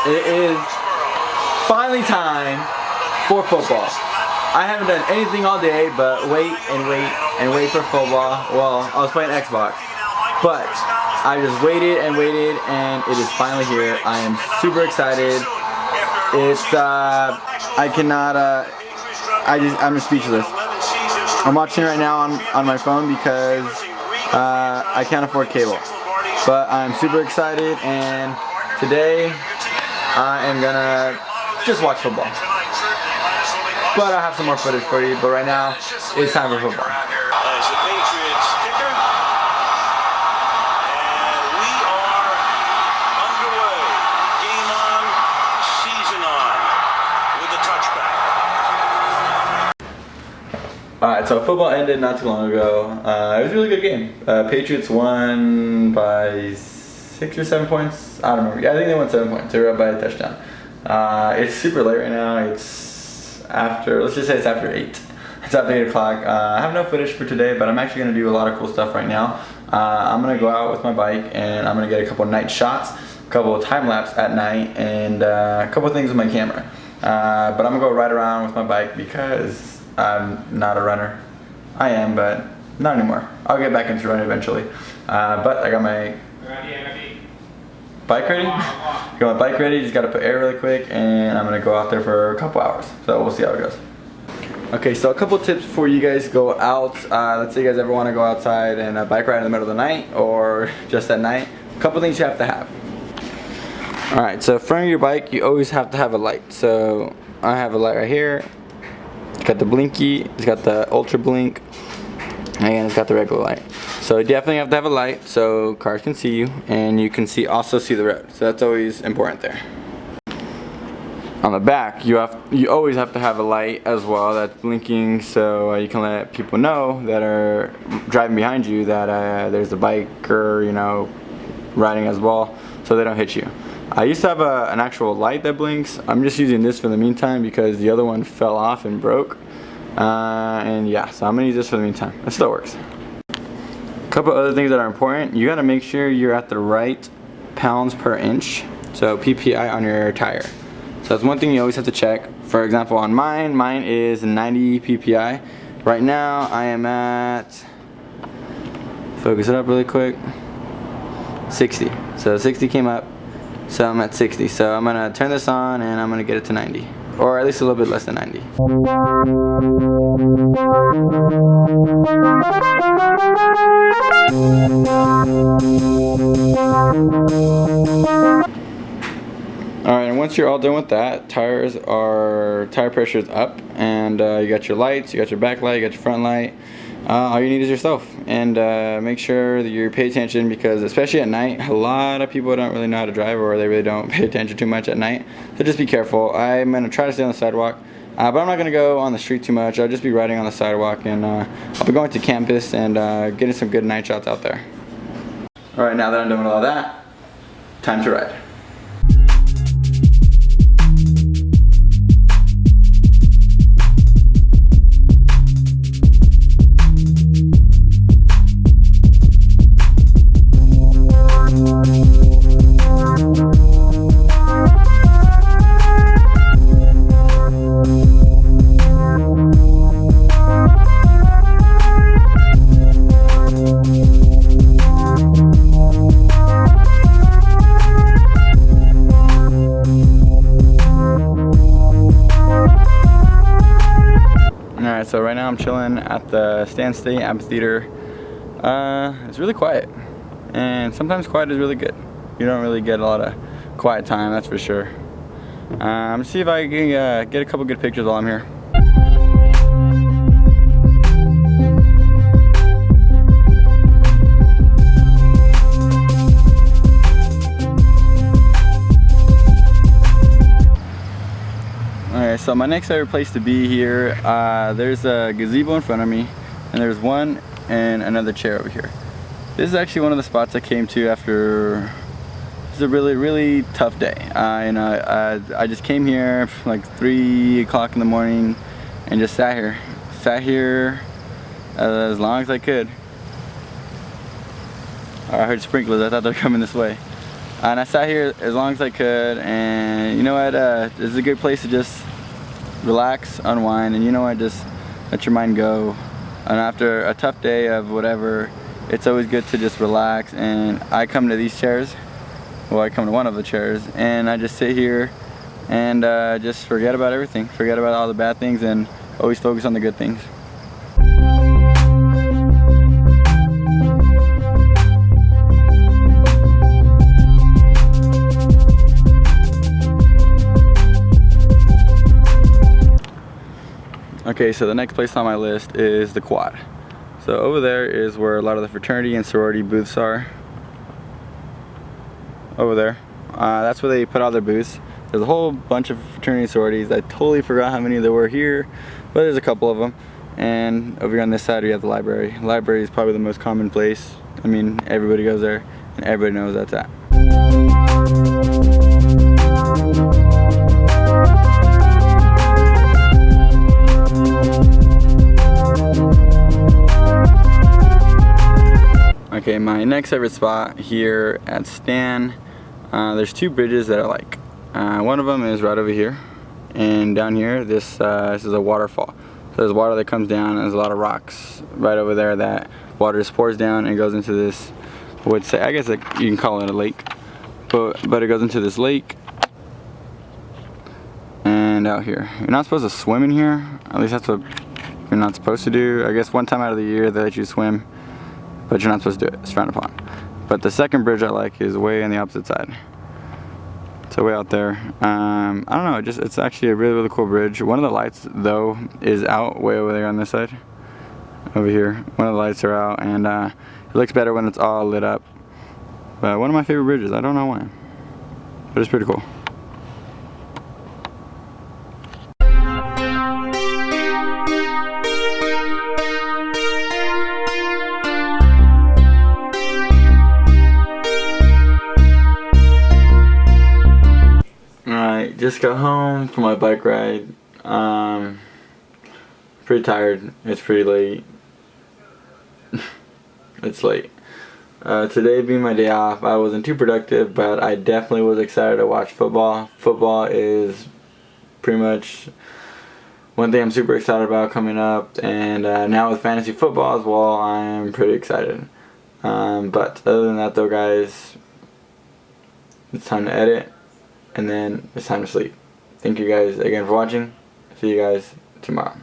It is finally time for football. I haven't done anything all day but wait and wait and wait for football. Well, I was playing Xbox, but I just waited and waited, and it is finally here. I am super excited. It's I'm just speechless. I'm watching right now on my phone because I can't afford cable. But I'm super excited, and today I am gonna just watch football. But I have some more footage for you, but right now it's time for football. As the Patriots kicker, and we are underway. Game on, season on, with the touchback. Alright, so football ended not too long ago. It was a really good game. Patriots won by 6 or 7 points. I don't remember. Yeah, I think they won 7 points. They were up by a touchdown. It's super late right now. It's after, let's just say it's after 8. It's after 8 o'clock. I have no footage for today, but I'm actually going to do a lot of cool stuff right now. I'm going to go out with my bike, and I'm going to get a couple night shots, a couple of time lapse at night, and a couple of things with my camera. But I'm going to go ride around with my bike because I'm not a runner. I am, but not anymore. I'll get back into running eventually. But I got my bike ready. Got my bike ready. Just got to put air really quick, and I'm gonna go out there for a couple hours. So we'll see how it goes. Okay, so a couple tips before you guys go out. Let's say you guys ever want to go outside and bike ride in the middle of the night or just at night. A couple things you have to have. All right, so front of your bike, you always have to have a light. So I have a light right here. It's got the blinky. It's got the ultra blink. And it's got the regular light. So you definitely have to have a light so cars can see you, and you can also see the road. So that's always important there. On the back, you always have to have a light as well that's blinking, so you can let people know that are driving behind you that there's a biker, riding as well, so they don't hit you. I used to have an actual light that blinks. I'm just using this for the meantime because the other one fell off and broke. And yeah, so I'm gonna use this for the meantime. It still works. A couple other things that are important. You gotta make sure you're at the right pounds per inch. So PPI on your tire. So that's one thing you always have to check. For example, on mine is 90 PPI. Right now I am at, focus it up really quick, 60. So 60 came up, so I'm at 60. So I'm gonna turn this on and I'm gonna get it to 90. Or at least a little bit less than 90. Alright, and once you're all done with that, tire pressure is up, and you got your lights, you got your back light, you got your front light. All you need is yourself, and make sure that you pay attention, because especially at night, a lot of people don't really know how to drive, or they really don't pay attention too much at night. So just be careful. I'm going to try to stay on the sidewalk, but I'm not going to go on the street too much. I'll just be riding on the sidewalk, and I'll be going to campus and getting some good night shots out there. Alright, now that I'm done with all that, time to ride. Alright, so right now I'm chilling at the Stan State Amphitheater. It's really quiet, and sometimes quiet is really good. You don't really get a lot of quiet time, that's for sure. Let's see if I can get a couple good pictures while I'm here. Alright, so my next favorite place to be here, there's a gazebo in front of me, and there's one and another chair over here. This is actually one of the spots I came to after, it's a really tough day. I just came here like 3 o'clock in the morning and just sat here as long as I could. I heard sprinklers, I thought they were coming this way. And I sat here as long as I could, and you know what, this is a good place to just relax, unwind, and you know what, just let your mind go. And after a tough day of whatever, it's always good to just relax. And I come to these chairs, well, I come to one of the chairs, and I just sit here and just forget about everything, forget about all the bad things, and always focus on the good things. Okay, so the next place on my list is the quad. So over there is where a lot of the fraternity and sorority booths are. Over there. That's where they put all their booths. There's a whole bunch of fraternity and sororities. I totally forgot how many there were here, but there's a couple of them. And over here on this side we have the library. The library is probably the most common place. I mean, everybody goes there and everybody knows that's at. Okay, my next favorite spot here at Stan, there's two bridges that I like. One of them is right over here, and down here, this is a waterfall. So there's water that comes down, and there's a lot of rocks right over there that water just pours down and goes into this, I would say, I guess you can call it a lake, but it goes into this lake. And out here, you're not supposed to swim in here, at least that's what you're not supposed to do. I guess one time out of the year they let you swim, but you're not supposed to do it, it's frowned upon. But the second bridge I like is way on the opposite side. So way out there. I don't know, it's actually a really, really cool bridge. One of the lights though is out way over there on this side. Over here, one of the lights are out, and it looks better when it's all lit up. But one of my favorite bridges, I don't know why, but it's pretty cool. Just got home from my bike ride. Pretty tired. It's pretty late. It's late. Today being my day off, I wasn't too productive, but I definitely was excited to watch football. Football is pretty much one thing I'm super excited about coming up, and now with fantasy football as well, I'm pretty excited. But other than that though, guys, it's time to edit. And then it's time to sleep. Thank you guys again for watching. See you guys tomorrow.